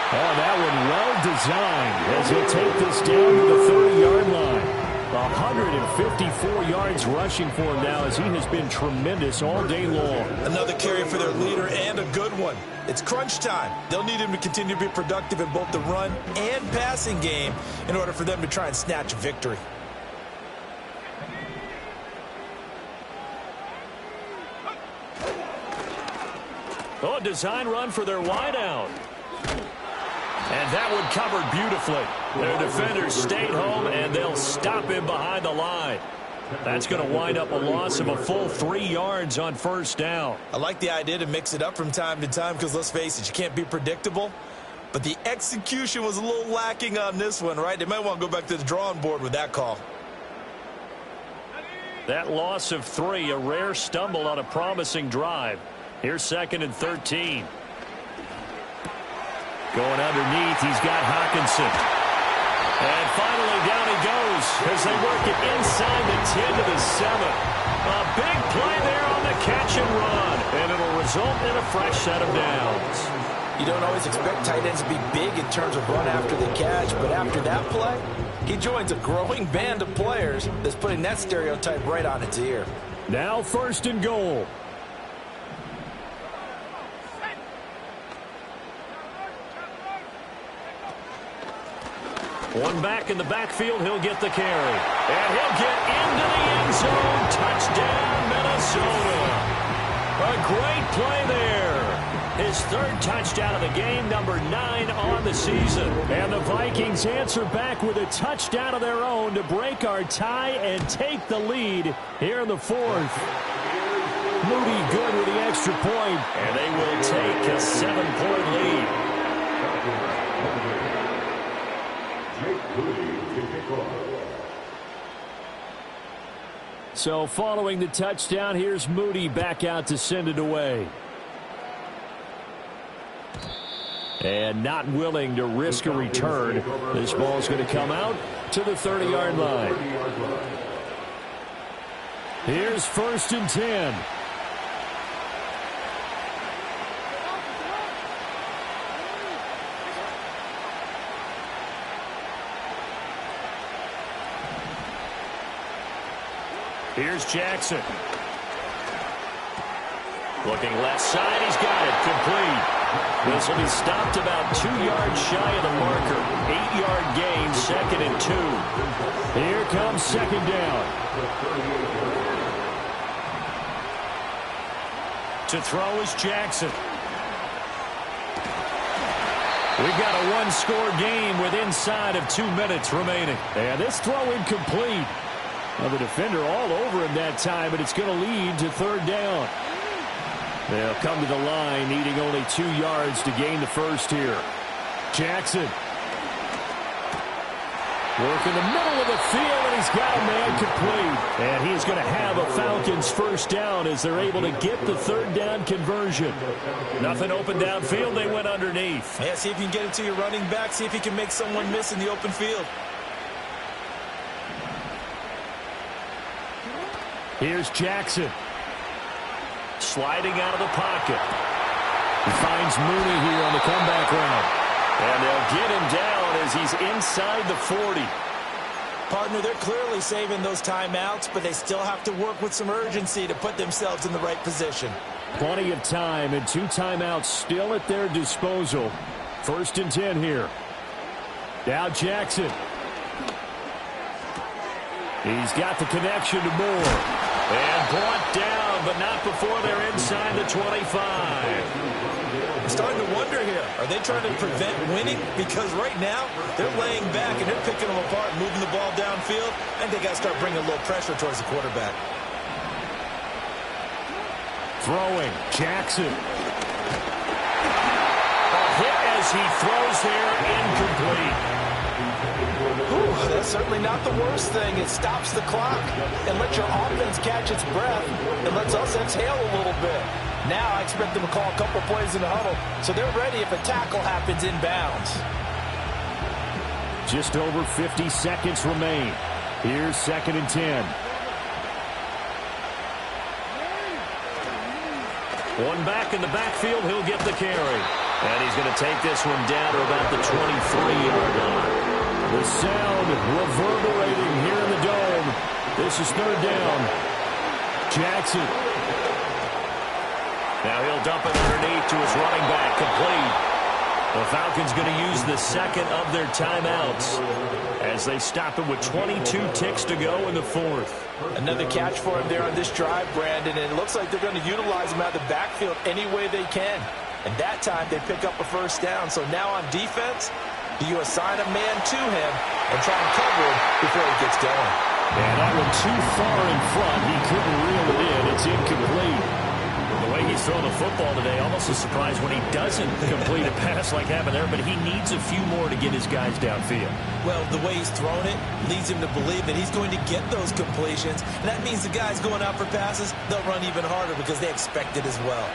Oh, that one well designed as he'll take this down to the 30-yard line. 154 yards rushing for him now as he has been tremendous all day long. Another carry for their leader and a good one. It's crunch time. They'll need him to continue to be productive in both the run and passing game in order for them to try and snatch a victory. Oh, a design run for their wideout. And that one covered beautifully. Their defenders stayed home, and they'll stop him behind the line. That's going to wind up a loss of a full 3 yards on first down. I like the idea to mix it up from time to time because, let's face it, you can't be predictable. But the execution was a little lacking on this one, right? They might want to go back to the drawing board with that call. That loss of 3, a rare stumble on a promising drive. Here's 2nd and 13. Going underneath, he's got Hawkinson. And finally, down he goes as they work it inside the 10 to the 7. A big play there on the catch and run, and it'll result in a fresh set of downs. You don't always expect tight ends to be big in terms of run after the catch, but after that play, he joins a growing band of players that's putting that stereotype right on its ear. Now 1st and goal. One back in the backfield, he'll get the carry. And he'll get into the end zone. Touchdown, Minnesota. A great play there. His 3rd touchdown of the game, number 9 on the season. And the Vikings answer back with a touchdown of their own to break our tie and take the lead here in the 4th. Moody good with the extra point. And they will take a 7-point lead. So following the touchdown, here's Moody back out to send it away. And not willing to risk a return. This ball's going to come out to the 30-yard line. Here's 1st and 10. Here's Jackson. Looking left side, he's got it, complete. This will be stopped about 2 yards shy of the marker. 8-yard gain, 2nd and 2. Here comes 2nd down. To throw is Jackson. We've got a one-score game with inside of 2 minutes remaining. And this throw incomplete. Now the defender all over him that time, but it's going to lead to 3rd down. They'll come to the line, needing only 2 yards to gain the first here. Jackson. Work in the middle of the field, and he's got a man complete. And he's going to have a Falcons first down as they're able to get the 3rd down conversion. Nothing open downfield. They went underneath. Yeah, see if you can get it to your running back. See if you can make someone miss in the open field. Here's Jackson. Sliding out of the pocket. He finds Mooney here on the comeback route. And they'll get him down as he's inside the 40. Partner, they're clearly saving those timeouts, but they still have to work with some urgency to put themselves in the right position. Plenty of time and 2 timeouts still at their disposal. 1st and 10 here. Now Jackson. He's got the connection to Moore. And brought down, but not before they're inside the 25. I'm starting to wonder here, are they trying to prevent winning? Because right now, they're laying back and they're picking them apart, moving the ball downfield, and they got to start bringing a little pressure towards the quarterback. Throwing, Jackson. A hit as he throws there, incomplete. Ooh, that's certainly not the worst thing. It stops the clock and lets your offense catch its breath and lets us exhale a little bit. Now I expect them to call a couple plays in the huddle, so they're ready if a tackle happens inbounds. Just over 50 seconds remain. Here's 2nd and 10. One back in the backfield, he'll get the carry. And he's going to take this one down to about the 23-yard line. The sound reverberating here in the dome. This is 3rd down. Jackson. Now he'll dump it underneath to his running back, complete. The Falcons going to use the 2nd of their timeouts as they stop it with 22 ticks to go in the 4th. Another catch for him there on this drive, Brandon, and it looks like they're going to utilize him out of the backfield any way they can. And that time they pick up a first down. So now on defense, do you assign a man to him and try and cover him before he gets going? And that one too far in front. He couldn't reel it in. It's incomplete. The way he's thrown the football today, almost a surprise when he doesn't complete a pass like happened there, but he needs a few more to get his guys downfield. Well, the way he's thrown it leads him to believe that he's going to get those completions, and that means the guys going out for passes, they'll run even harder because they expect it as well.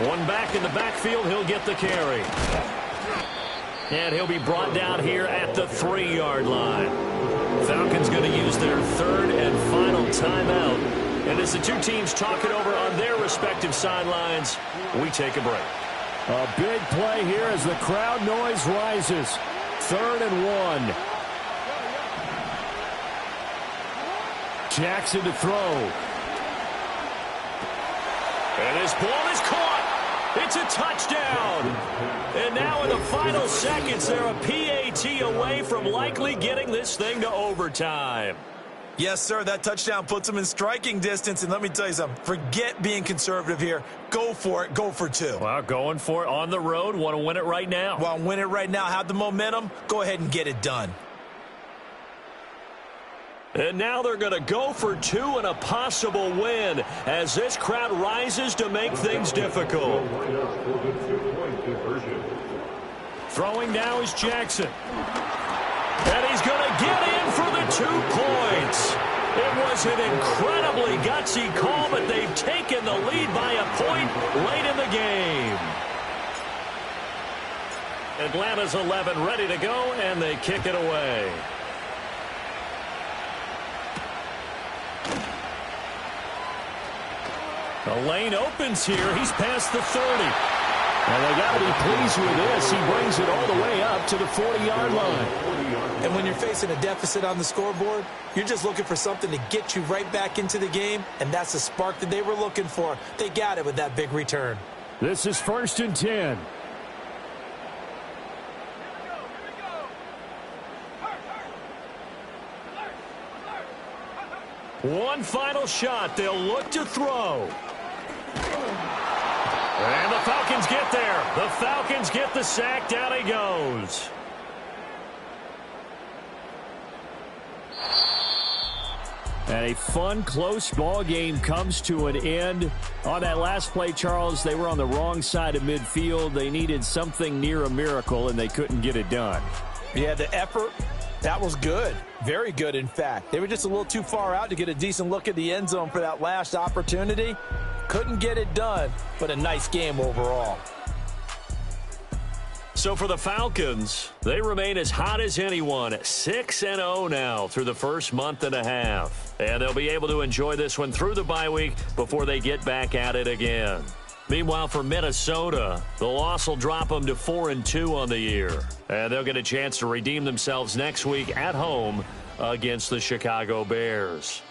One back in the backfield, he'll get the carry. And he'll be brought down here at the 3-yard line. Falcons going to use their 3rd and final timeout. And as the two teams talk it over on their respective sidelines, we take a break. A big play here as the crowd noise rises. 3rd and 1. Jackson to throw. And his ball is caught. It's a touchdown. And now in the final seconds, they're a PAT away from likely getting this thing to overtime. Yes, sir, that touchdown puts them in striking distance. And let me tell you something, forget being conservative here. Go for it, go for 2. Well, going for it on the road. Want to win it right now. Well, win it right now, have the momentum. Go ahead and get it done. And now they're going to go for 2 and a possible win as this crowd rises to make things difficult. Throwing now is Jackson. And he's going to get in for the 2 points. It was an incredibly gutsy call, but they've taken the lead by a point late in the game. Atlanta's 11 ready to go, and they kick it away. The lane opens here. He's past the 30. And they got to be pleased with this. He brings it all the way up to the 40-yard line. And when you're facing a deficit on the scoreboard, you're just looking for something to get you right back into the game, and that's the spark that they were looking for. They got it with that big return. This is 1st and 10. One final shot. They'll look to throw. And the Falcons get there. The Falcons get the sack. Down he goes. And a fun, close ball game comes to an end. On that last play, Charles, they were on the wrong side of midfield. They needed something near a miracle, and they couldn't get it done. Yeah, the effort, that was good. Very good, in fact. They were just a little too far out to get a decent look at the end zone for that last opportunity. Couldn't get it done, but a nice game overall. So for the Falcons, they remain as hot as anyone, 6-0 now through the first month and a half. And they'll be able to enjoy this one through the bye week before they get back at it again. Meanwhile, for Minnesota, the loss will drop them to 4-2 on the year. And they'll get a chance to redeem themselves next week at home against the Chicago Bears.